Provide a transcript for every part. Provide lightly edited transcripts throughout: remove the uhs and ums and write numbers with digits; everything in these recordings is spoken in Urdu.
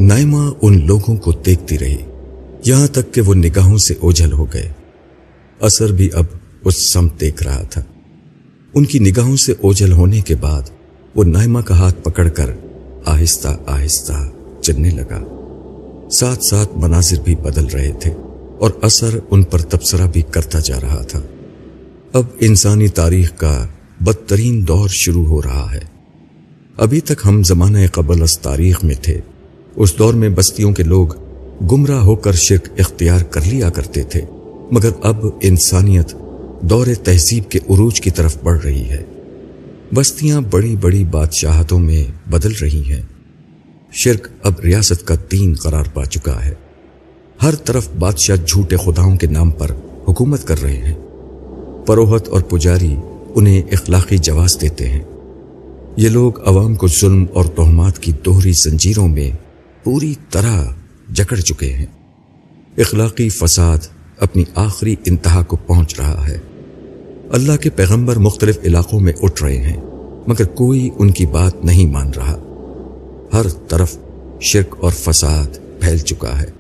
نائمہ ان لوگوں کو دیکھتی رہی یہاں تک کہ وہ نگاہوں سے اوجھل ہو گئے۔ اثر بھی اب اس سمت دیکھ رہا تھا۔ ان کی نگاہوں سے اوجھل ہونے کے بعد وہ نائمہ کا ہاتھ پکڑ کر آہستہ آہستہ چلنے لگا۔ ساتھ ساتھ مناظر بھی بدل رہے تھے اور اثر ان پر تبصرہ بھی کرتا جا رہا تھا۔ اب انسانی تاریخ کا بدترین دور شروع ہو رہا ہے۔ ابھی تک ہم زمانہ قبل از تاریخ میں تھے۔ اس دور میں بستیوں کے لوگ گمراہ ہو کر شرک اختیار کر لیا کرتے تھے، مگر اب انسانیت دور تہذیب کے عروج کی طرف بڑھ رہی ہے۔ بستیاں بڑی بڑی بادشاہتوں میں بدل رہی ہیں۔ شرک اب ریاست کا دین قرار پا چکا ہے۔ ہر طرف بادشاہ جھوٹے خداؤں کے نام پر حکومت کر رہے ہیں۔ پروہت اور پجاری انہیں اخلاقی جواز دیتے ہیں۔ یہ لوگ عوام کو ظلم اور تہمات کی دوہری زنجیروں میں پوری طرح جکڑ چکے ہیں۔ اخلاقی فساد اپنی آخری انتہا کو پہنچ رہا ہے۔ اللہ کے پیغمبر مختلف علاقوں میں اٹھ رہے ہیں، مگر کوئی ان کی بات نہیں مان رہا۔ ہر طرف شرک اور فساد پھیل چکا ہے۔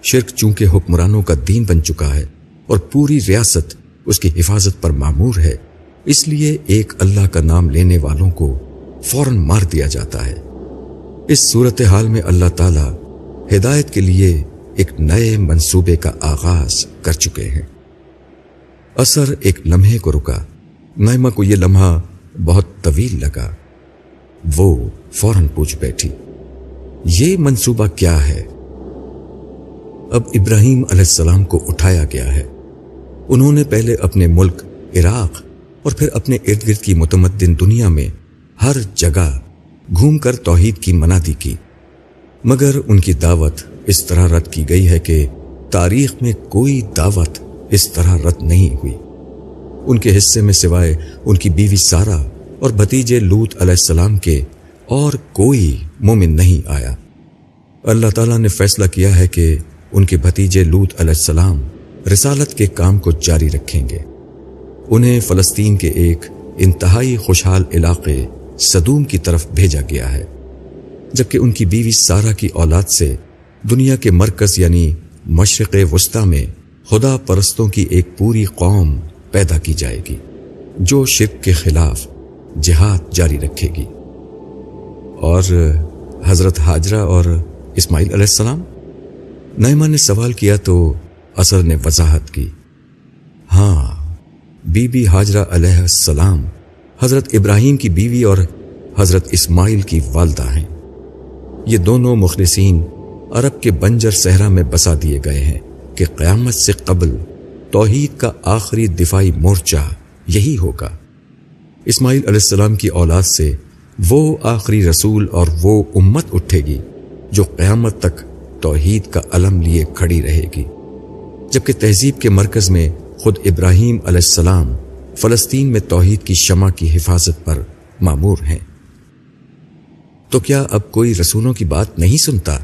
شرک چونکہ حکمرانوں کا دین بن چکا ہے اور پوری ریاست اس کی حفاظت پر مامور ہے، اس لیے ایک اللہ کا نام لینے والوں کو فوراً مار دیا جاتا ہے۔ اس صورتحال میں اللہ تعالی ہدایت کے لیے ایک نئے منصوبے کا آغاز کر چکے ہیں۔ اثر ایک لمحے کو رکا۔ نائمہ کو یہ لمحہ بہت طویل لگا۔ وہ فوراً پوچھ بیٹھی، یہ منصوبہ کیا ہے؟ اب ابراہیم علیہ السلام کو اٹھایا گیا ہے۔ انہوں نے پہلے اپنے ملک عراق اور پھر اپنے ارد گرد کی متمدن دنیا میں ہر جگہ گھوم کر توحید کی منادی کی، مگر ان کی دعوت اس طرح رد کی گئی ہے کہ تاریخ میں کوئی دعوت اس طرح رد نہیں ہوئی۔ ان کے حصے میں سوائے ان کی بیوی سارہ اور بھتیجے لوط علیہ السلام کے اور کوئی مومن نہیں آیا۔ اللہ تعالیٰ نے فیصلہ کیا ہے کہ ان کے بھتیجے لوط علیہ السلام رسالت کے کام کو جاری رکھیں گے۔ انہیں فلسطین کے ایک انتہائی خوشحال علاقے سدوم کی طرف بھیجا گیا ہے، جبکہ ان کی بیوی سارہ کی اولاد سے دنیا کے مرکز یعنی مشرق وسطی میں خدا پرستوں کی ایک پوری قوم پیدا کی جائے گی جو شرک کے خلاف جہاد جاری رکھے گی۔ اور حضرت ہاجرہ اور اسماعیل علیہ السلام؟ نائمہ نے سوال کیا تو اثر نے وضاحت کی، ہاں، بی بی ہاجرہ علیہ السلام حضرت ابراہیم کی بیوی اور حضرت اسماعیل کی والدہ ہیں۔ یہ دونوں مخلصین عرب کے بنجر صحرا میں بسا دیے گئے ہیں کہ قیامت سے قبل توحید کا آخری دفاعی مورچہ یہی ہوگا۔ اسماعیل علیہ السلام کی اولاد سے وہ آخری رسول اور وہ امت اٹھے گی جو قیامت تک توحید کا علم لیے کھڑی رہے گی، جبکہ تہذیب کے مرکز میں خود ابراہیم علیہ السلام فلسطین میں توحید کی شمع کی حفاظت پر مامور ہیں۔ تو کیا اب کوئی رسولوں کی بات نہیں سنتا؟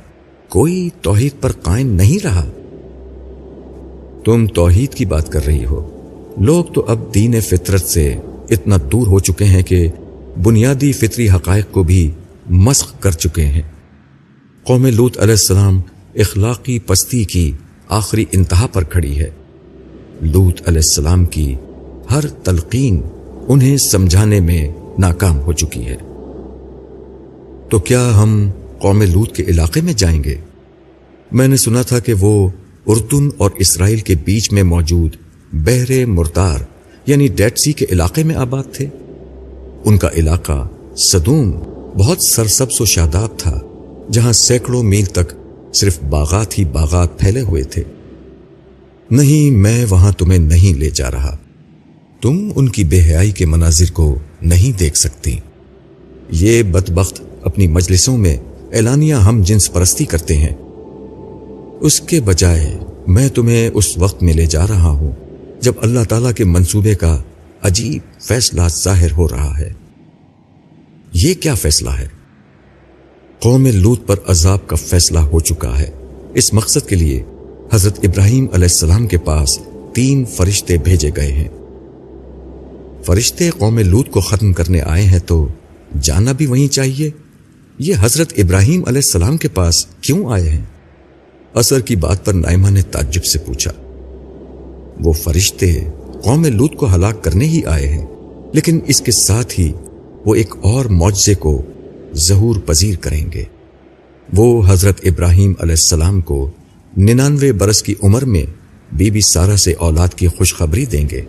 کوئی توحید پر قائم نہیں رہا؟ تم توحید کی بات کر رہی ہو۔ لوگ تو اب دین فطرت سے اتنا دور ہو چکے ہیں کہ بنیادی فطری حقائق کو بھی مسخ کر چکے ہیں۔ قوم لوط علیہ السلام اخلاقی پستی کی آخری انتہا پر کھڑی ہے۔ لوط علیہ السلام کی ہر تلقین انہیں سمجھانے میں ناکام ہو چکی ہے۔ تو کیا ہم قوم لوط کے علاقے میں جائیں گے؟ میں نے سنا تھا کہ وہ اردن اور اسرائیل کے بیچ میں موجود بحر مرتار یعنی ڈیڈ سی کے علاقے میں آباد تھے۔ ان کا علاقہ سدوم بہت سرسبز و شاداب تھا، جہاں سینکڑوں میل تک صرف باغات ہی باغات پھیلے ہوئے تھے۔ نہیں، میں وہاں تمہیں نہیں لے جا رہا۔ تم ان کی بے حیائی کے مناظر کو نہیں دیکھ سکتی۔ یہ بدبخت اپنی مجلسوں میں اعلانیہ ہم جنس پرستی کرتے ہیں۔ اس کے بجائے میں تمہیں اس وقت میں لے جا رہا ہوں جب اللہ تعالیٰ کے منصوبے کا عجیب فیصلہ ظاہر ہو رہا ہے۔ یہ کیا فیصلہ ہے؟ قوم لوط پر عذاب کا فیصلہ ہو چکا ہے۔ اس مقصد کے لیے حضرت ابراہیم علیہ السلام کے پاس 3 فرشتے بھیجے گئے ہیں۔ فرشتے قوم لوط کو ختم کرنے آئے ہیں تو جانا بھی وہیں چاہیے۔ یہ حضرت ابراہیم علیہ السلام کے پاس کیوں آئے ہیں؟ اثر کی بات پر نائمہ نے تعجب سے پوچھا۔ وہ فرشتے قوم لوط کو ہلاک کرنے ہی آئے ہیں، لیکن اس کے ساتھ ہی وہ ایک اور معجزے کو ظہور پذیر کریں گے۔ وہ حضرت ابراہیم علیہ السلام کو 99 برس کی عمر میں بی بی سارہ سے اولاد کی خوشخبری دیں گے،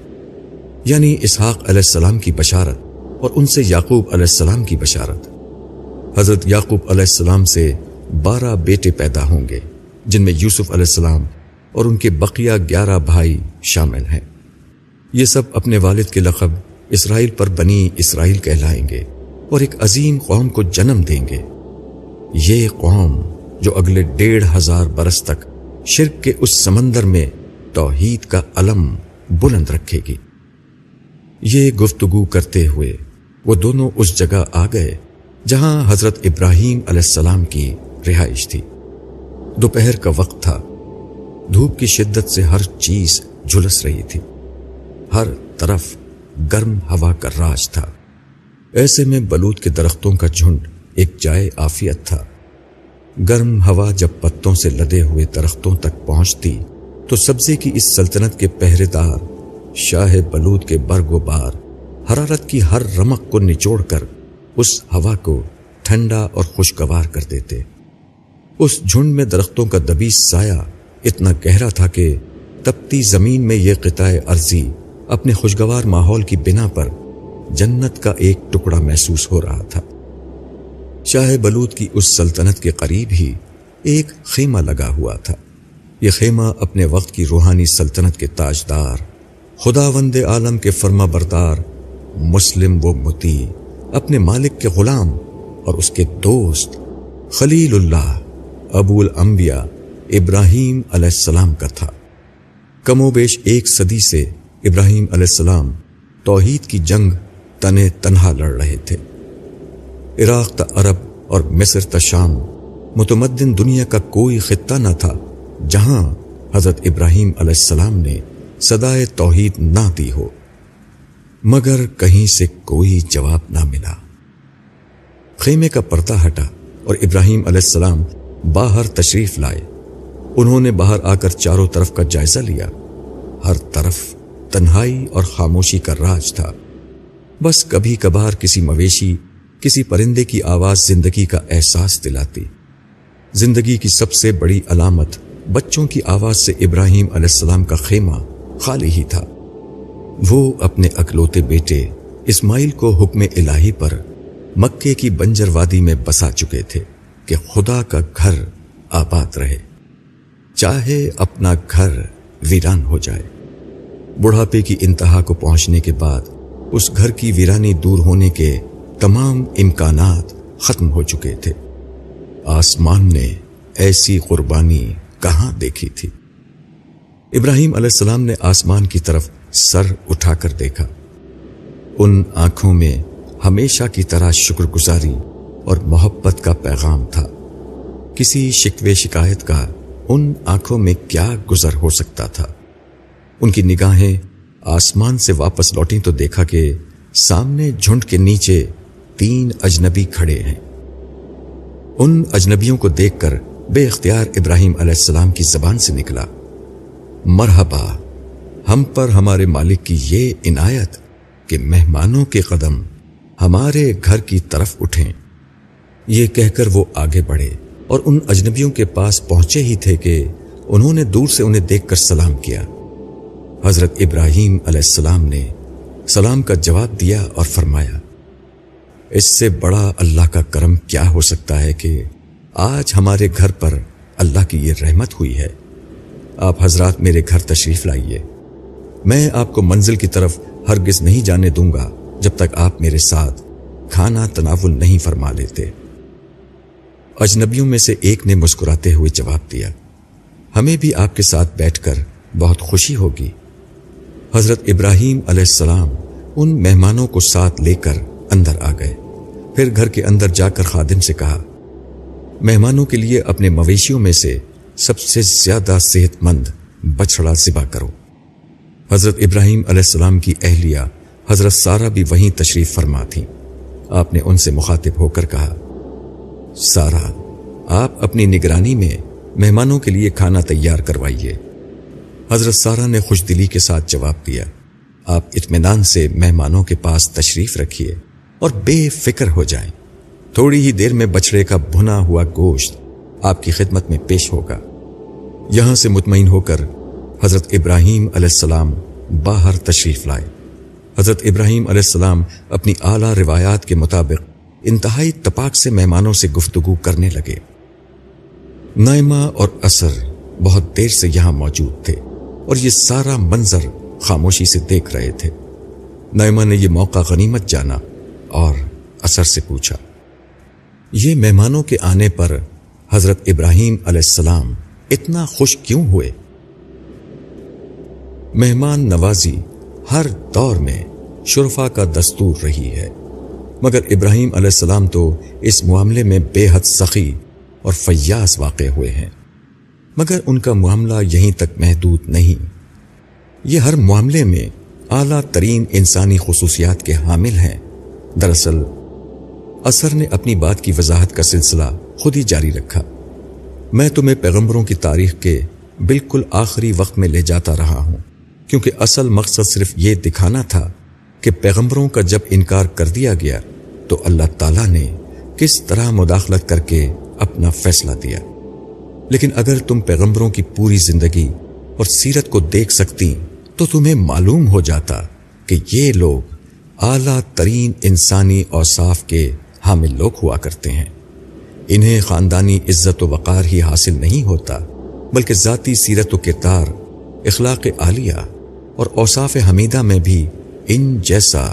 یعنی اسحاق علیہ السلام کی بشارت اور ان سے یعقوب علیہ السلام کی بشارت۔ حضرت یعقوب علیہ السلام سے 12 بیٹے پیدا ہوں گے، جن میں یوسف علیہ السلام اور ان کے بقیہ 11 بھائی شامل ہیں۔ یہ سب اپنے والد کے لقب اسرائیل پر بنی اسرائیل کہلائیں گے اور ایک عظیم قوم کو جنم دیں گے۔ یہ قوم جو اگلے 1500 برس تک شرک کے اس سمندر میں توحید کا علم بلند رکھے گی۔ یہ گفتگو کرتے ہوئے وہ دونوں اس جگہ آ گئے جہاں حضرت ابراہیم علیہ السلام کی رہائش تھی۔ دوپہر کا وقت تھا، دھوپ کی شدت سے ہر چیز جھلس رہی تھی، ہر طرف گرم ہوا کا راج تھا۔ ایسے میں بلوط کے درختوں کا جھنڈ ایک جائے عافیت تھا۔ گرم ہوا جب پتوں سے لدے ہوئے درختوں تک پہنچتی تو سبزے کی اس سلطنت کے پہرے دار شاہ بلوط کے برگ و بار حرارت کی ہر رمق کو نچوڑ کر اس ہوا کو ٹھنڈا اور خوشگوار کر دیتے۔ اس جھنڈ میں درختوں کا دبیس سایہ اتنا گہرا تھا کہ تپتی زمین میں یہ قطع ارضی اپنے خوشگوار ماحول کی بنا پر جنت کا ایک ٹکڑا محسوس ہو رہا تھا۔ شاہ بلوط کی اس سلطنت کے قریب ہی ایک خیمہ لگا ہوا تھا۔ یہ خیمہ اپنے وقت کی روحانی سلطنت کے تاجدار، خداوند عالم کے فرما بردار، مسلم و مطیع، اپنے مالک کے غلام اور اس کے دوست خلیل اللہ ابو الانبیاء ابراہیم علیہ السلام کا تھا۔ کم و بیش 1 صدی سے ابراہیم علیہ السلام توحید کی جنگ تنے تنہا لڑ رہے تھے۔ عراق تا عرب اور مصر تا شام، متمدن دنیا کا کوئی خطہ نہ تھا جہاں حضرت ابراہیم علیہ السلام نے صدائے توحید نہ دی ہو، مگر کہیں سے کوئی جواب نہ ملا۔ خیمے کا پردہ ہٹا اور ابراہیم علیہ السلام باہر تشریف لائے۔ انہوں نے باہر آ کر چاروں طرف کا جائزہ لیا۔ ہر طرف تنہائی اور خاموشی کا راج تھا۔ بس کبھی کبھار کسی مویشی، کسی پرندے کی آواز زندگی کا احساس دلاتی۔ زندگی کی سب سے بڑی علامت بچوں کی آواز سے ابراہیم علیہ السلام کا خیمہ خالی ہی تھا۔ وہ اپنے اکلوتے بیٹے اسماعیل کو حکم الہی پر مکے کی بنجر وادی میں بسا چکے تھے کہ خدا کا گھر آباد رہے، چاہے اپنا گھر ویران ہو جائے۔ بڑھاپے کی انتہا کو پہنچنے کے بعد اس گھر کی ویرانی دور ہونے کے تمام امکانات ختم ہو چکے تھے۔ آسمان نے ایسی قربانی کہاں دیکھی تھی؟ ابراہیم علیہ السلام نے آسمان کی طرف سر اٹھا کر دیکھا۔ ان آنکھوں میں ہمیشہ کی طرح شکر گزاری اور محبت کا پیغام تھا۔ کسی شکوے شکایت کا ان آنکھوں میں کیا گزر ہو سکتا تھا؟ ان کی نگاہیں آسمان سے واپس لوٹیں تو دیکھا کہ سامنے جھنڈ کے نیچے 3 اجنبی کھڑے ہیں۔ ان اجنبیوں کو دیکھ کر بے اختیار ابراہیم علیہ السلام کی زبان سے نکلا، مرحبا، ہم پر ہمارے مالک کی یہ عنایت کہ مہمانوں کے قدم ہمارے گھر کی طرف اٹھیں۔ یہ کہہ کر وہ آگے بڑھے اور ان اجنبیوں کے پاس پہنچے ہی تھے کہ انہوں نے دور سے انہیں دیکھ کر سلام کیا۔ حضرت ابراہیم علیہ السلام نے سلام کا جواب دیا اور فرمایا، اس سے بڑا اللہ کا کرم کیا ہو سکتا ہے کہ آج ہمارے گھر پر اللہ کی یہ رحمت ہوئی ہے۔ آپ حضرات میرے گھر تشریف لائیے، میں آپ کو منزل کی طرف ہرگز نہیں جانے دوں گا جب تک آپ میرے ساتھ کھانا تناول نہیں فرما لیتے۔ اجنبیوں میں سے ایک نے مسکراتے ہوئے جواب دیا، ہمیں بھی آپ کے ساتھ بیٹھ کر بہت خوشی ہوگی۔ حضرت ابراہیم علیہ السلام ان مہمانوں کو ساتھ لے کر اندر آ گئے۔ پھر گھر کے اندر جا کر خادم سے کہا، مہمانوں کے لیے اپنے مویشیوں میں سے سب سے زیادہ صحت مند بچڑا ذبح کرو۔ حضرت ابراہیم علیہ السلام کی اہلیہ حضرت سارہ بھی وہیں تشریف فرما تھیں۔ آپ نے ان سے مخاطب ہو کر کہا، سارا، آپ اپنی نگرانی میں مہمانوں کے لیے کھانا تیار کروائیے۔ حضرت سارا نے خوش دلی کے ساتھ جواب دیا، آپ اطمینان سے مہمانوں کے پاس تشریف رکھیے اور بے فکر ہو جائیں، تھوڑی ہی دیر میں بچڑے کا بھنا ہوا گوشت آپ کی خدمت میں پیش ہوگا۔ یہاں سے مطمئن ہو کر حضرت ابراہیم علیہ السلام باہر تشریف لائے۔ حضرت ابراہیم علیہ السلام اپنی اعلیٰ روایات کے مطابق انتہائی تپاک سے مہمانوں سے گفتگو کرنے لگے۔ نائمہ اور اثر بہت دیر سے یہاں موجود تھے اور یہ سارا منظر خاموشی سے دیکھ رہے تھے۔ نائمہ نے یہ موقع غنیمت جانا اور اثر سے پوچھا، یہ مہمانوں کے آنے پر حضرت ابراہیم علیہ السلام اتنا خوش کیوں ہوئے؟ مہمان نوازی ہر دور میں شرفا کا دستور رہی ہے، مگر ابراہیم علیہ السلام تو اس معاملے میں بے حد سخی اور فیاض واقع ہوئے ہیں، مگر ان کا معاملہ یہیں تک محدود نہیں، یہ ہر معاملے میں اعلیٰ ترین انسانی خصوصیات کے حامل ہیں۔ دراصل اثر نے اپنی بات کی وضاحت کا سلسلہ خود ہی جاری رکھا۔ میں تمہیں پیغمبروں کی تاریخ کے بالکل آخری وقت میں لے جاتا رہا ہوں، کیونکہ اصل مقصد صرف یہ دکھانا تھا کہ پیغمبروں کا جب انکار کر دیا گیا تو اللہ تعالیٰ نے کس طرح مداخلت کر کے اپنا فیصلہ دیا۔ لیکن اگر تم پیغمبروں کی پوری زندگی اور سیرت کو دیکھ سکتی تو تمہیں معلوم ہو جاتا کہ یہ لوگ اعلیٰ ترین انسانی اوصاف کے حامل لوگ ہوا کرتے ہیں۔ انہیں خاندانی عزت و وقار ہی حاصل نہیں ہوتا، بلکہ ذاتی سیرت و کردار، اخلاق عالیہ اور اوصاف حمیدہ میں بھی ان جیسا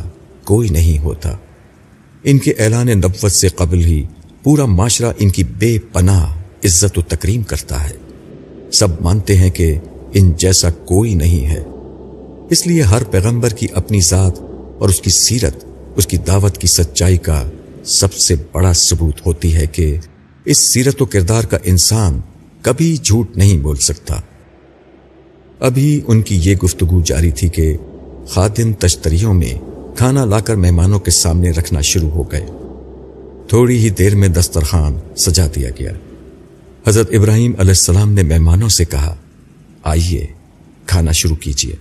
کوئی نہیں ہوتا۔ ان کے اعلان نبوت سے قبل ہی پورا معاشرہ ان کی بے پناہ عزت و تکریم کرتا ہے۔ سب مانتے ہیں کہ ان جیسا کوئی نہیں ہے، اس لیے ہر پیغمبر کی اپنی ذات اور اس کی سیرت اس کی دعوت کی سچائی کا سب سے بڑا ثبوت ہوتی ہے کہ اس سیرت و کردار کا انسان کبھی جھوٹ نہیں بول سکتا۔ ابھی ان کی یہ گفتگو جاری تھی کہ خادم تشتریوں میں کھانا لا کر مہمانوں کے سامنے رکھنا شروع ہو گئے۔ تھوڑی ہی دیر میں دسترخوان سجا دیا گیا۔ حضرت ابراہیم علیہ السلام نے مہمانوں سے کہا، آئیے کھانا شروع کیجیے۔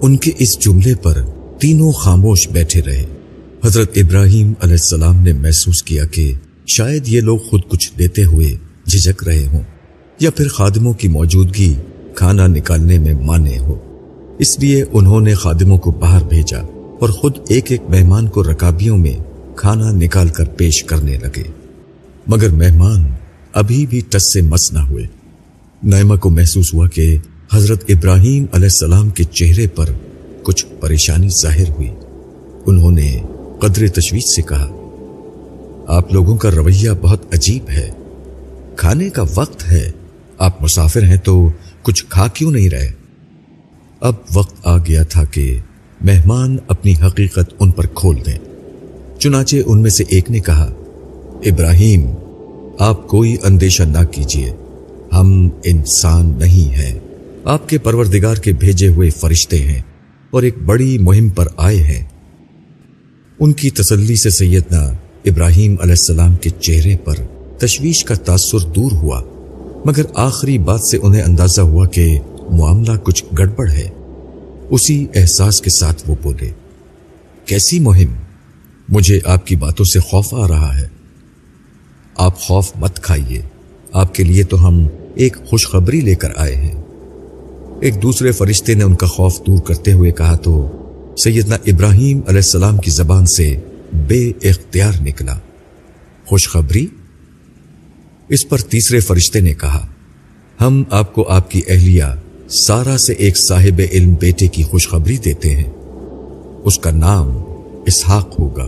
ان کے اس جملے پر تینوں خاموش بیٹھے رہے۔ حضرت ابراہیم علیہ السلام نے محسوس کیا کہ شاید یہ لوگ خود کچھ دیتے ہوئے جھجک رہے ہوں، یا پھر خادموں کی موجودگی کھانا نکالنے میں مانع ہو، اس لیے انہوں نے خادموں کو باہر بھیجا اور خود ایک ایک مہمان کو رکابیوں میں کھانا نکال کر پیش کرنے لگے۔ مگر مہمان ابھی بھی ٹس سے مس نہ ہوئے۔ نائمہ کو محسوس ہوا کہ حضرت ابراہیم علیہ السلام کے چہرے پر کچھ پریشانی ظاہر ہوئی۔ انہوں نے قدر تشویش سے کہا، آپ لوگوں کا رویہ بہت عجیب ہے، کھانے کا وقت ہے، آپ مسافر ہیں تو کچھ کھا کیوں نہیں رہے؟ اب وقت آ گیا تھا کہ مہمان اپنی حقیقت ان پر کھول دیں۔ چنانچہ ان میں سے ایک نے کہا، ابراہیم، آپ کوئی اندیشہ نہ کیجیے، ہم انسان نہیں ہیں، آپ کے پروردگار کے بھیجے ہوئے فرشتے ہیں اور ایک بڑی مہم پر آئے ہیں۔ ان کی تسلی سے سیدنا ابراہیم علیہ السلام کے چہرے پر تشویش کا تاثر دور ہوا، مگر آخری بات سے انہیں اندازہ ہوا کہ معاملہ کچھ گڑبڑ ہے۔ اسی احساس کے ساتھ وہ بولے، کیسی مہم؟ مجھے آپ کی باتوں سے خوف آ رہا ہے۔ آپ خوف مت کھائیے، آپ کے لیے تو ہم ایک خوشخبری لے کر آئے ہیں۔ ایک دوسرے فرشتے نے ان کا خوف دور کرتے ہوئے کہا تو سیدنا ابراہیم علیہ السلام کی زبان سے بے اختیار نکلا، خوشخبری؟ اس پر تیسرے فرشتے نے کہا، ہم آپ کو آپ کی اہلیہ سارا سے ایک صاحب علم بیٹے کی خوشخبری دیتے ہیں، اس کا نام اسحاق ہوگا۔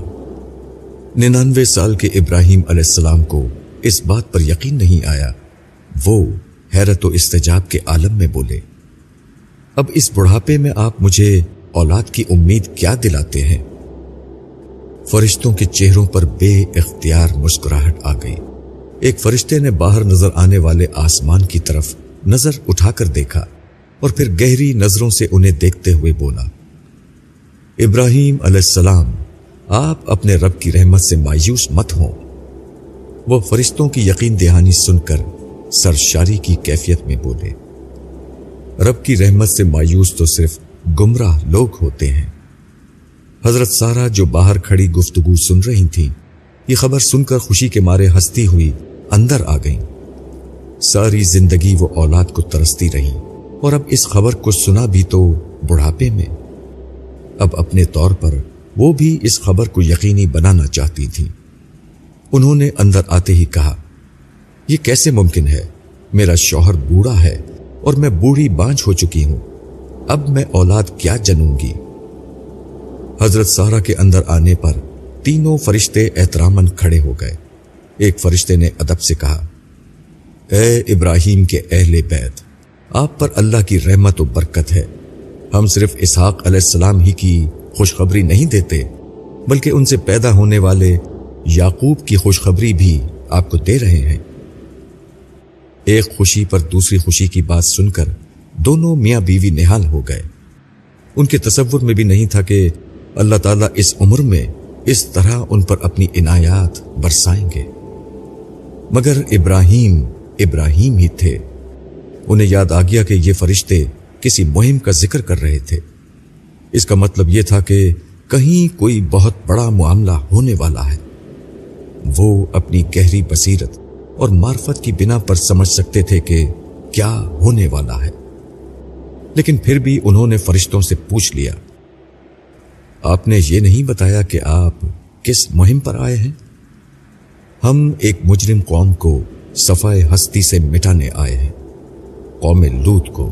99 سال کے ابراہیم علیہ السلام کو اس بات پر یقین نہیں آیا۔ وہ حیرت و استعجاب کے عالم میں بولے، اب اس بڑھاپے میں آپ مجھے اولاد کی امید کیا دلاتے ہیں؟ فرشتوں کے چہروں پر بے اختیار مسکراہٹ آ گئی۔ ایک فرشتے نے باہر نظر آنے والے آسمان کی طرف نظر اٹھا کر دیکھا اور پھر گہری نظروں سے انہیں دیکھتے ہوئے بولا، ابراہیم علیہ السلام، آپ اپنے رب کی رحمت سے مایوس مت ہوں۔ وہ فرشتوں کی یقین دہانی سن کر سرشاری کی کیفیت میں بولے، رب کی رحمت سے مایوس تو صرف گمراہ لوگ ہوتے ہیں۔ حضرت سارہ جو باہر کھڑی گفتگو سن رہی تھیں، یہ خبر سن کر خوشی کے مارے ہنستی ہوئی اندر آ گئیں۔ ساری زندگی وہ اولاد کو ترستی رہیں اور اب اس خبر کو سنا بھی تو بڑھاپے میں۔ اب اپنے طور پر وہ بھی اس خبر کو یقینی بنانا چاہتی تھیں۔ انہوں نے اندر آتے ہی کہا، یہ کیسے ممکن ہے؟ میرا شوہر بوڑھا ہے اور میں بوڑھی بانجھ ہو چکی ہوں، اب میں اولاد کیا جنوں گی؟ حضرت سارہ کے اندر آنے پر تینوں فرشتے احتراماً کھڑے ہو گئے۔ ایک فرشتے نے ادب سے کہا، اے ابراہیم کے اہل بیت، آپ پر اللہ کی رحمت و برکت ہے۔ ہم صرف اسحاق علیہ السلام ہی کی خوشخبری نہیں دیتے، بلکہ ان سے پیدا ہونے والے یعقوب کی خوشخبری بھی آپ کو دے رہے ہیں۔ ایک خوشی پر دوسری خوشی کی بات سن کر دونوں میاں بیوی نہال ہو گئے۔ ان کے تصور میں بھی نہیں تھا کہ اللہ تعالیٰ اس عمر میں اس طرح ان پر اپنی عنایات برسائیں گے۔ مگر ابراہیم ہی تھے۔ انہیں یاد آ گیا کہ یہ فرشتے کسی مہم کا ذکر کر رہے تھے۔ اس کا مطلب یہ تھا کہ کہیں کوئی بہت بڑا معاملہ ہونے والا ہے۔ وہ اپنی گہری بصیرت اور معرفت کی بنا پر سمجھ سکتے تھے کہ کیا ہونے والا ہے، لیکن پھر بھی انہوں نے فرشتوں سے پوچھ لیا، آپ نے یہ نہیں بتایا کہ آپ کس مہم پر آئے ہیں؟ ہم ایک مجرم قوم کو صفائے ہستی سے مٹانے آئے ہیں، قوم لوط کو۔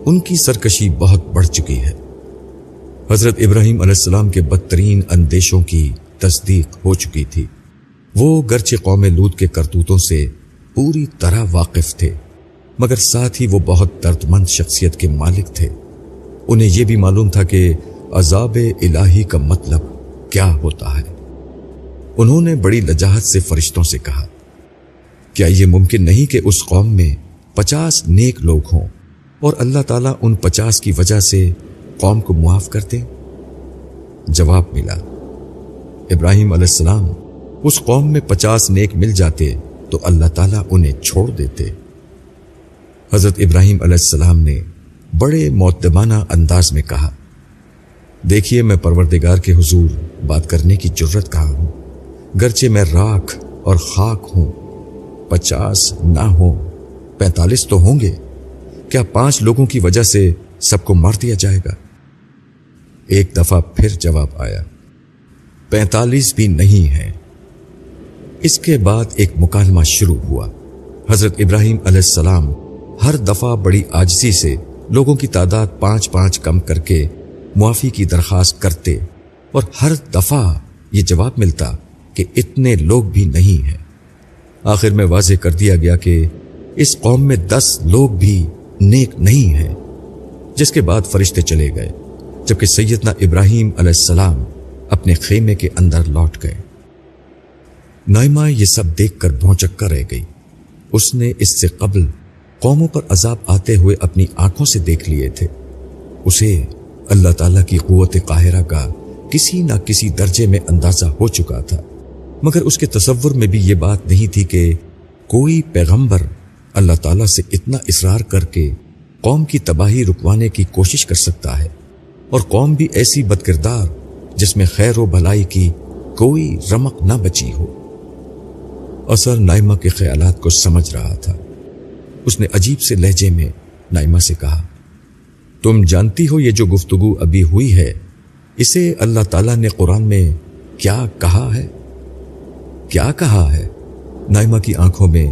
ان کی سرکشی بہت بڑھ چکی ہے۔ حضرت ابراہیم علیہ السلام کے بدترین اندیشوں کی تصدیق ہو چکی تھی۔ وہ گرچہ قوم لوط کے کرتوتوں سے پوری طرح واقف تھے، مگر ساتھ ہی وہ بہت دردمند شخصیت کے مالک تھے۔ انہیں یہ بھی معلوم تھا کہ عذاب الہی کا مطلب کیا ہوتا ہے۔ انہوں نے بڑی لجاجت سے فرشتوں سے کہا، کیا یہ ممکن نہیں کہ اس قوم میں 50 نیک لوگ ہوں اور اللہ تعالیٰ ان 50 کی وجہ سے قوم کو معاف کر دے؟ جواب ملا، ابراہیم علیہ السلام اس قوم میں 50 نیک مل جاتے تو اللہ تعالیٰ انہیں چھوڑ دیتے۔ حضرت ابراہیم علیہ السلام نے بڑے مؤدبانہ انداز میں کہا، دیکھیے میں پروردگار کے حضور بات کرنے کی جرت کہا ہوں، گرچہ میں راکھ اور خاک ہوں، 50 نہ ہوں 45 تو ہوں گے۔ کیا 5 لوگوں کی وجہ سے سب کو مار دیا جائے گا؟ ایک دفعہ پھر جواب آیا، 45 بھی نہیں ہیں۔ اس کے بعد ایک مکالمہ شروع ہوا۔ حضرت ابراہیم علیہ السلام ہر دفعہ بڑی عاجزی سے لوگوں کی تعداد 5 کم کر کے معافی کی درخواست کرتے، اور ہر دفعہ یہ جواب ملتا کہ اتنے لوگ بھی نہیں ہیں۔ آخر میں واضح کر دیا گیا کہ اس قوم میں 10 لوگ بھی نیک نہیں ہیں، جس کے بعد فرشتے چلے گئے، جبکہ سیدنا ابراہیم علیہ السلام اپنے خیمے کے اندر لوٹ گئے۔ نائمہ یہ سب دیکھ کر بھونچکا رہ گئی۔ اس نے اس سے قبل قوموں پر عذاب آتے ہوئے اپنی آنکھوں سے دیکھ لیے تھے۔ اسے اللہ تعالیٰ کی قوت قاہرہ کا کسی نہ کسی درجے میں اندازہ ہو چکا تھا، مگر اس کے تصور میں بھی یہ بات نہیں تھی کہ کوئی پیغمبر اللہ تعالیٰ سے اتنا اصرار کر کے قوم کی تباہی رکوانے کی کوشش کر سکتا ہے، اور قوم بھی ایسی بدکردار جس میں خیر و بھلائی کی کوئی رمق نہ بچی ہو۔ اثر نائمہ کے خیالات کو سمجھ رہا تھا۔ اس نے عجیب سے لہجے میں نائمہ سے کہا، تم جانتی ہو یہ جو گفتگو ابھی ہوئی ہے، اسے اللہ تعالیٰ نے قرآن میں کیا کہا ہے؟ کیا کہا ہے؟ نائمہ کی آنکھوں میں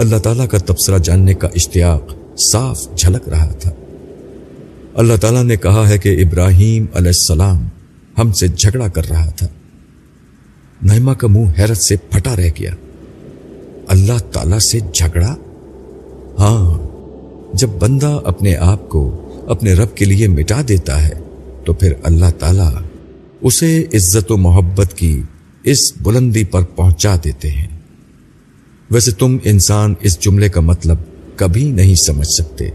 اللہ تعالیٰ کا تبصرہ جاننے کا اشتیاق صاف جھلک رہا تھا۔ اللہ تعالیٰ نے کہا ہے کہ ابراہیم علیہ السلام ہم سے جھگڑا کر رہا تھا۔ نائمہ کا منہ حیرت سے پھٹا رہ گیا۔ اللہ تعالیٰ سے جھگڑا؟ ہاں، جب بندہ اپنے آپ کو اپنے رب کے لیے مٹا دیتا ہے تو پھر اللہ تعالیٰ اسے عزت و محبت کی اس بلندی پر پہنچا دیتے ہیں۔ ویسے تم انسان اس جملے کا مطلب کبھی نہیں سمجھ سکتے۔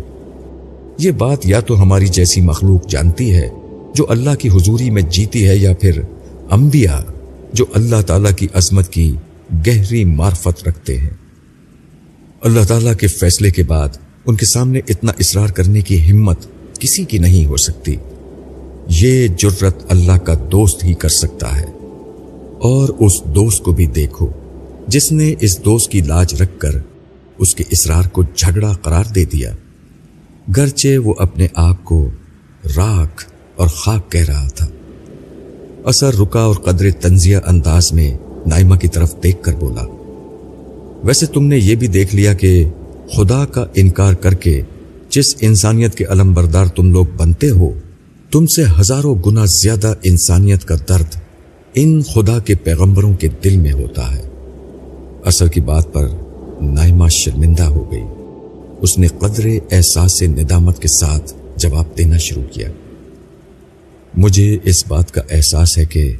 یہ بات یا تو ہماری جیسی مخلوق جانتی ہے جو اللہ کی حضوری میں جیتی ہے، یا پھر انبیاء جو اللہ تعالیٰ کی عظمت کی گہری معرفت رکھتے ہیں۔ اللہ تعالیٰ کے فیصلے کے بعد ان کے سامنے اتنا اصرار کرنے کی ہمت کسی کی نہیں ہو سکتی۔ یہ جرت اللہ کا دوست ہی کر سکتا ہے، اور اس دوست کو بھی دیکھو جس نے اس دوست کی لاج رکھ کر اس کے اصرار کو جھگڑا قرار دے دیا، گرچہ وہ اپنے آپ کو راکھ اور خاک کہہ رہا تھا۔ اثر رکا اور قدر تنزیہ انداز میں نائمہ کی طرف دیکھ کر بولا، ویسے تم نے یہ بھی دیکھ لیا کہ خدا کا انکار کر کے جس انسانیت کے علمبردار تم لوگ بنتے ہو، تم سے ہزاروں گنا زیادہ انسانیت کا درد ان خدا کے پیغمبروں کے دل میں ہوتا ہے۔ اثر کی بات پر نائمہ شرمندہ ہو گئی۔ اس نے قدر احساس ندامت کے ساتھ جواب دینا شروع کیا، مجھے اس بات کا احساس ہے کہ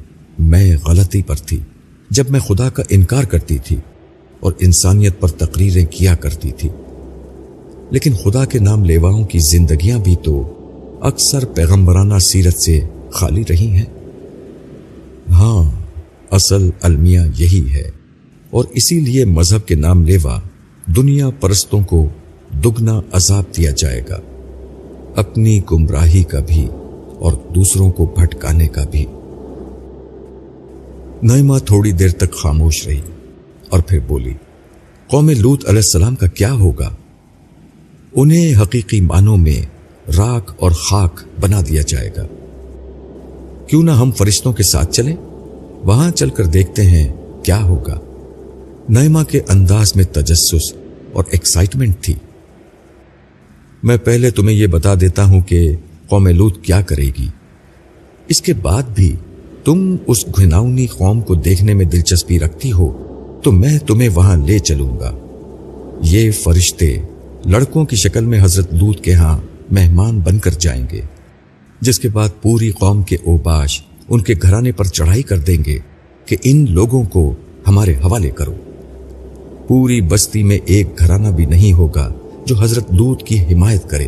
میں غلطی پر تھی جب میں خدا کا انکار کرتی تھی اور انسانیت پر تقریریں کیا کرتی تھی، لیکن خدا کے نام لیواؤں کی زندگیاں بھی تو اکثر پیغمبرانہ سیرت سے خالی رہی ہیں۔ ہاں، اصل المیہ یہی ہے، اور اسی لیے مذہب کے نام لیوا دنیا پرستوں کو دگنا عذاب دیا جائے گا، اپنی گمراہی کا بھی اور دوسروں کو بھٹکانے کا بھی۔ نائمہ تھوڑی دیر تک خاموش رہی اور پھر بولی، قوم لوط علیہ السلام کا کیا ہوگا؟ انہیں حقیقی معنوں میں راکھ اور خاک بنا دیا جائے گا۔ کیوں نہ ہم فرشتوں کے ساتھ چلیں، وہاں چل کر دیکھتے ہیں کیا ہوگا۔ نائمہ کے انداز میں تجسس اور ایکسائٹمنٹ تھی۔ میں پہلے تمہیں یہ بتا دیتا ہوں کہ قوم لوط کیا کرے گی، اس کے بعد بھی تم اس گھناؤنی قوم کو دیکھنے میں دلچسپی رکھتی ہو تو میں تمہیں وہاں لے چلوں گا۔ یہ فرشتے لڑکوں کی شکل میں حضرت لوط کے ہاں مہمان بن کر جائیں گے، جس کے بعد پوری قوم کے اوباش ان کے گھرانے پر چڑھائی کر دیں گے کہ ان لوگوں کو ہمارے حوالے کرو۔ پوری بستی میں ایک گھرانہ بھی نہیں ہوگا جو حضرت لوط کی حمایت کرے۔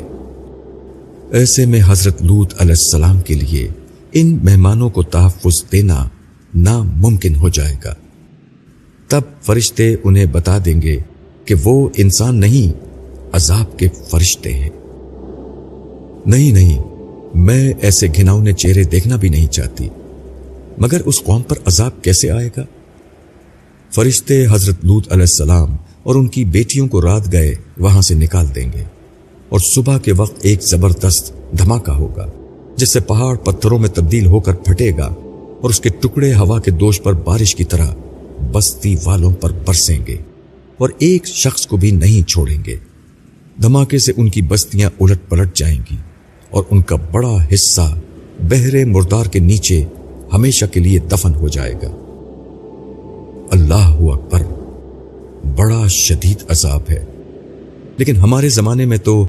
ایسے میں حضرت لوط علیہ السلام کے لیے ان مہمانوں کو تحفظ دینا ناممکن ہو جائے گا۔ تب فرشتے انہیں بتا دیں گے کہ وہ انسان نہیں، عذاب کے فرشتے ہیں۔ نہیں، میں ایسے گھناؤنے چہرے دیکھنا بھی نہیں چاہتی، مگر اس قوم پر عذاب کیسے آئے گا؟ فرشتے حضرت لوط علیہ السلام اور ان کی بیٹیوں کو رات گئے وہاں سے نکال دیں گے، اور صبح کے وقت ایک زبردست دھماکہ ہوگا جس سے پہاڑ پتھروں میں تبدیل ہو کر پھٹے گا، اور اس کے ٹکڑے ہوا کے دوش پر بارش کی طرح بستی والوں پر برسیں گے، اور ایک شخص کو بھی نہیں چھوڑیں گے۔ دھماکے سے ان کی بستیاں الٹ پلٹ جائیں گی، اور ان کا بڑا حصہ بحر مردار کے نیچے ہمیشہ کے لیے دفن ہو جائے گا۔ اللہ اکبر، بڑا شدید عذاب ہے۔ لیکن ہمارے زمانے میں تو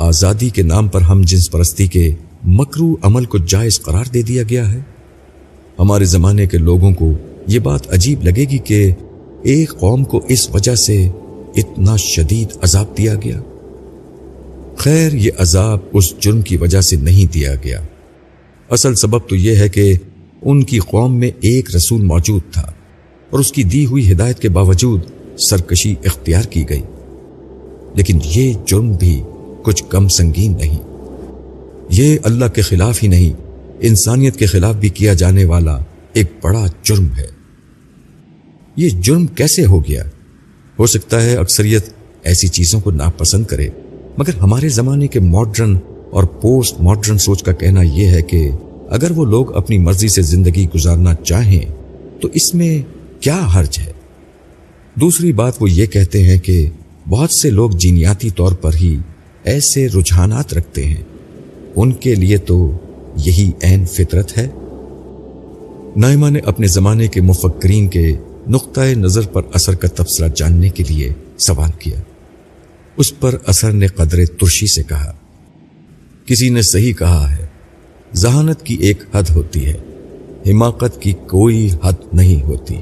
آزادی کے نام پر ہم جنس پرستی کے مکروہ عمل کو جائز قرار دے دیا گیا ہے۔ ہمارے زمانے کے لوگوں کو یہ بات عجیب لگے گی کہ ایک قوم کو اس وجہ سے اتنا شدید عذاب دیا گیا۔ خیر، یہ عذاب اس جرم کی وجہ سے نہیں دیا گیا۔ اصل سبب تو یہ ہے کہ ان کی قوم میں ایک رسول موجود تھا، اور اس کی دی ہوئی ہدایت کے باوجود سرکشی اختیار کی گئی۔ لیکن یہ جرم بھی کچھ کم سنگین نہیں۔ یہ اللہ کے خلاف ہی نہیں، انسانیت کے خلاف بھی کیا جانے والا ایک بڑا جرم ہے۔ یہ جرم کیسے ہو گیا؟ ہو سکتا ہے اکثریت ایسی چیزوں کو ناپسند کرے، مگر ہمارے زمانے کے ماڈرن اور پوسٹ ماڈرن سوچ کا کہنا یہ ہے کہ اگر وہ لوگ اپنی مرضی سے زندگی گزارنا چاہیں تو اس میں کیا حرج ہے؟ دوسری بات وہ یہ کہتے ہیں کہ بہت سے لوگ جینیاتی طور پر ہی ایسے رجحانات رکھتے ہیں، ان کے لیے تو یہی عین فطرت ہے۔ نائمہ نے اپنے زمانے کے مفکرین کے نقطۂ نظر پر اثر کا تبصرہ جاننے کے لیے سوال کیا۔ اس پر اثر نے قدر ترشی سے کہا، کسی نے صحیح کہا ہے، ذہانت کی ایک حد ہوتی ہے، حماقت کی کوئی حد نہیں ہوتی۔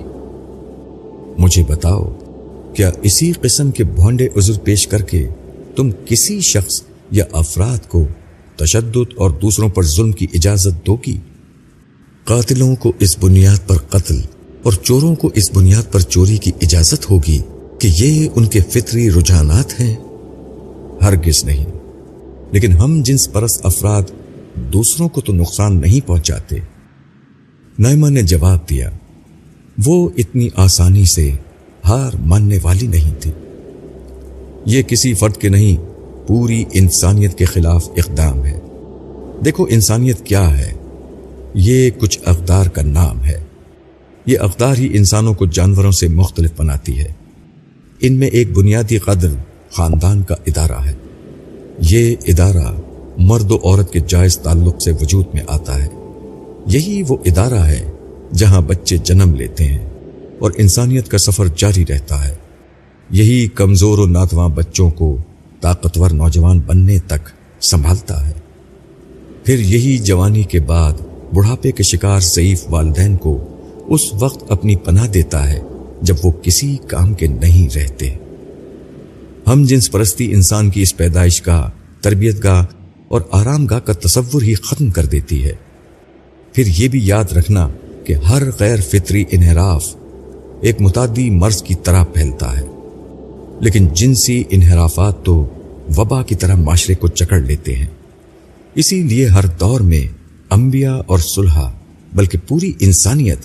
مجھے بتاؤ، کیا اسی قسم کے بھونڈے عذر پیش کر کے تم کسی شخص یا افراد کو تشدد اور دوسروں پر ظلم کی اجازت دو گی؟ قاتلوں کو اس بنیاد پر قتل اور چوروں کو اس بنیاد پر چوری کی اجازت ہوگی کہ یہ ان کے فطری رجحانات ہیں؟ ہرگز نہیں۔ لیکن ہم جنس پرست افراد دوسروں کو تو نقصان نہیں پہنچاتے۔ نائمہ نے جواب دیا، وہ اتنی آسانی سے ہار ماننے والی نہیں تھی۔ یہ کسی فرد کے نہیں، پوری انسانیت کے خلاف اقدام ہے۔ دیکھو انسانیت کیا ہے، یہ کچھ اقدار کا نام ہے۔ یہ اقدار ہی انسانوں کو جانوروں سے مختلف بناتی ہے۔ ان میں ایک بنیادی قدر خاندان کا ادارہ ہے۔ یہ ادارہ مرد و عورت کے جائز تعلق سے وجود میں آتا ہے۔ یہی وہ ادارہ ہے جہاں بچے جنم لیتے ہیں اور انسانیت کا سفر جاری رہتا ہے۔ یہی کمزور و ناتواں بچوں کو طاقتور نوجوان بننے تک سنبھالتا ہے۔ پھر یہی جوانی کے بعد بڑھاپے کے شکار ضعیف والدین کو اس وقت اپنی پناہ دیتا ہے جب وہ کسی کام کے نہیں رہتے۔ ہم جنس پرستی انسان کی اس پیدائش گاہ، تربیت گاہ اور آرام گاہ کا تصور ہی ختم کر دیتی ہے۔ پھر یہ بھی یاد رکھنا کہ ہر غیر فطری انحراف ایک متعدی مرض کی طرح پھیلتا ہے، لیکن جنسی انحرافات تو وبا کی طرح معاشرے کو جکڑ لیتے ہیں۔ اسی لیے ہر دور میں انبیاء اور صلحاء بلکہ پوری انسانیت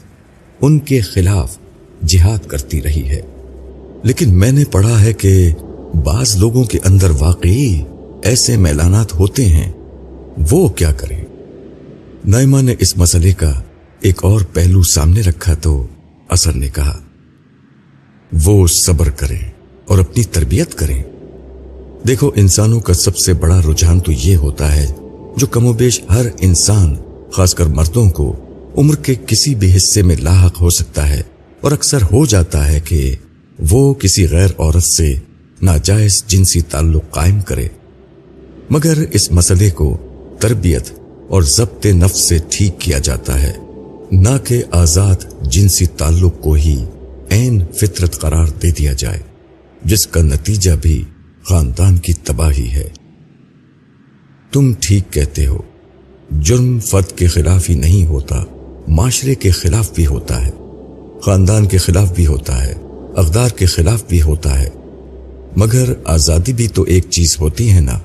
ان کے خلاف جہاد کرتی رہی ہے۔ لیکن میں نے پڑھا ہے کہ بعض لوگوں کے اندر واقعی ایسے میلانات ہوتے ہیں، وہ کیا کریں؟ نائمہ نے اس مسئلے کا ایک اور پہلو سامنے رکھا تو اثر نے کہا، وہ صبر کریں اور اپنی تربیت کریں۔ دیکھو انسانوں کا سب سے بڑا رجحان تو یہ ہوتا ہے جو کم و بیش ہر انسان، خاص کر مردوں کو، عمر کے کسی بھی حصے میں لاحق ہو سکتا ہے اور اکثر ہو جاتا ہے کہ وہ کسی غیر عورت سے ناجائز جنسی تعلق قائم کرے۔ مگر اس مسئلے کو تربیت اور ضبط نفس سے ٹھیک کیا جاتا ہے، نہ کہ آزاد جنسی تعلق کو ہی عین فطرت قرار دے دیا جائے، جس کا نتیجہ بھی خاندان کی تباہی ہے۔ تم ٹھیک کہتے ہو، جرم فرد کے خلاف ہی نہیں ہوتا، معاشرے کے خلاف بھی ہوتا ہے، خاندان کے خلاف بھی ہوتا ہے، اقدار کے خلاف بھی ہوتا ہے۔ مگر آزادی بھی تو ایک چیز ہوتی ہے نا۔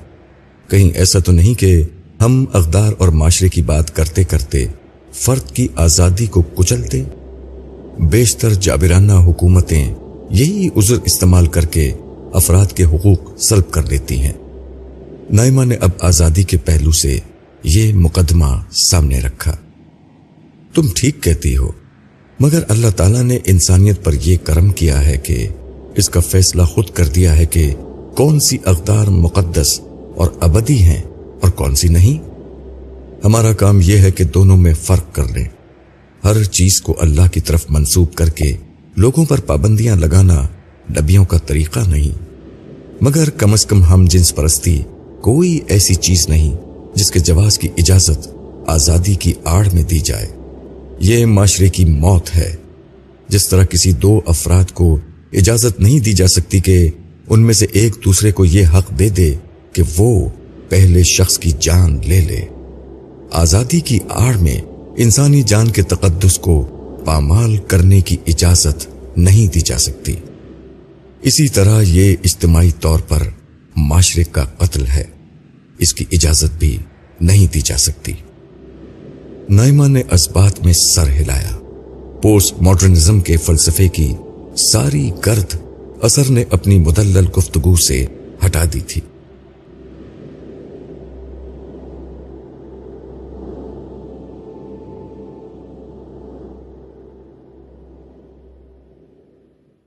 کہیں ایسا تو نہیں کہ ہم اقدار اور معاشرے کی بات کرتے کرتے فرد کی آزادی کو کچلتے؟ بیشتر جابرانہ حکومتیں یہی عذر استعمال کر کے افراد کے حقوق سلب کر لیتی ہیں۔ نائمہ نے اب آزادی کے پہلو سے یہ مقدمہ سامنے رکھا۔ تم ٹھیک کہتی ہو، مگر اللہ تعالیٰ نے انسانیت پر یہ کرم کیا ہے کہ اس کا فیصلہ خود کر دیا ہے کہ کون سی اقدار مقدس اور ابدی ہیں اور کون سی نہیں۔ ہمارا کام یہ ہے کہ دونوں میں فرق کر لیں۔ ہر چیز کو اللہ کی طرف منسوب کر کے لوگوں پر پابندیاں لگانا نبیوں کا طریقہ نہیں۔ مگر کم از کم ہم جنس پرستی کوئی ایسی چیز نہیں جس کے جواز کی اجازت آزادی کی آڑ میں دی جائے۔ یہ معاشرے کی موت ہے۔ جس طرح کسی دو افراد کو اجازت نہیں دی جا سکتی کہ ان میں سے ایک دوسرے کو یہ حق دے دے کہ وہ پہلے شخص کی جان لے لے، آزادی کی آڑ میں انسانی جان کے تقدس کو پامال کرنے کی اجازت نہیں دی جا سکتی۔ اسی طرح یہ اجتماعی طور پر معاشرے کا قتل ہے، اس کی اجازت بھی نہیں دی جا سکتی۔ نائمہ نے اسبات میں سر ہلایا۔ پوسٹ ماڈرنزم کے فلسفے کی ساری گرد اثر نے اپنی مدلل گفتگو سے ہٹا دی تھی۔